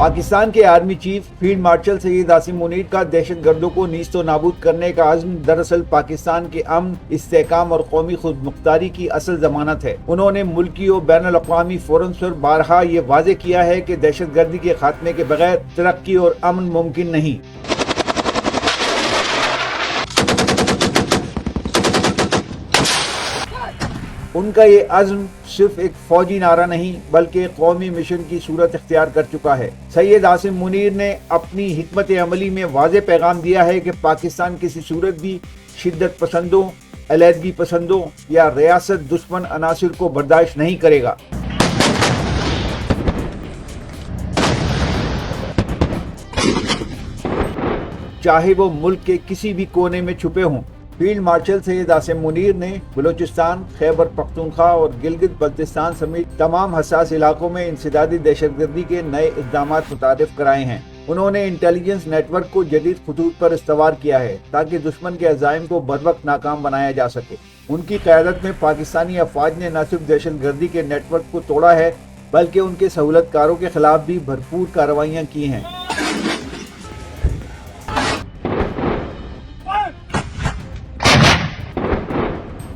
پاکستان کے army chief field marshal Syed Asim Munir کا دہشت گردوں کو نیست و نابود کرنے کا عزم دراصل پاکستان کے امن، استحکام اور قومی خود مختاری کی اصل ضمانت ہے۔ انہوں نے ملکی و بین الاقوامی فورمز پر بارہا یہ واضح کیا ہے کہ دہشت گردی کے خاتمے کے بغیر ترقی اور امن ممکن نہیں۔ ان کا یہ عزم صرف ایک فوجی نعرہ نہیں بلکہ قومی مشن کی صورت اختیار کر چکا ہے۔ سید عاصم منیر نے اپنی حکمت عملی میں واضح پیغام دیا ہے کہ پاکستان کسی صورت بھی شدت پسندوں، علیحدگی پسندوں یا ریاست دشمن عناصر کو برداشت نہیں کرے گا۔ چاہے وہ ملک کے کسی بھی کونے میں چھپے ہوں۔ فیلڈ مارشل سید عاصم منیر نے بلوچستان، خیبر پختونخوا اور گلگت بلتستان سمیت تمام حساس علاقوں میں انسدادی دہشت گردی کے نئے اقدامات متعارف کرائے ہیں۔ انہوں نے انٹیلیجنس نیٹ ورک کو جدید خطوط پر استوار کیا ہے تاکہ دشمن کے عزائم کو بروقت ناکام بنایا جا سکے۔ ان کی قیادت میں پاکستانی افواج نے نہ صرف دہشت گردی کے نیٹ ورک کو توڑا ہے بلکہ ان کے سہولت کاروں کے خلاف بھی بھرپور کارروائیاں کی ہیں۔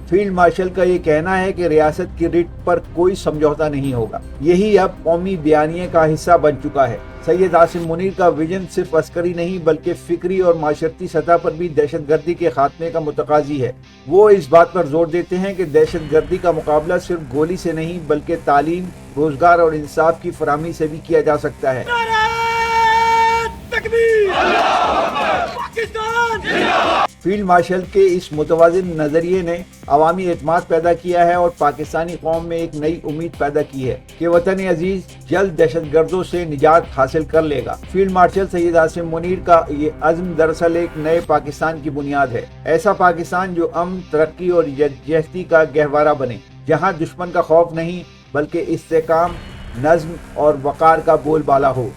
فیلڈ مارشل کا یہ کہنا ہے کہ ریاست کی ریٹ پر کوئی سمجھوتا نہیں ہوگا۔ یہی اب قومی بیانیے کا حصہ بن چکا ہے۔ سید عاصم منیر کا ویژن صرف عسکری نہیں بلکہ فکری اور معاشرتی سطح پر بھی دہشت گردی کے خاتمے کا متقاضی ہے۔ وہ اس بات پر زور دیتے ہیں کہ دہشت گردی کا مقابلہ صرف گولی سے نہیں بلکہ تعلیم، روزگار اور انصاف کی فراہمی سے بھی کیا جا سکتا ہے۔ فیلڈ مارشل کے اس متوازن نظریے نے عوامی اعتماد پیدا کیا ہے اور پاکستانی قوم میں ایک نئی امید پیدا کی ہے کہ وطن عزیز جلد دہشت گردوں سے نجات حاصل کر لے گا۔ فیلڈ مارشل سید عاصم منیر کا یہ عزم دراصل ایک نئے پاکستان کی بنیاد ہے، ایسا پاکستان جو امن، ترقی اور یکجہتی کا گہوارہ بنے، جہاں دشمن کا خوف نہیں بلکہ استحکام، نظم اور وقار کا بول بالا ہو۔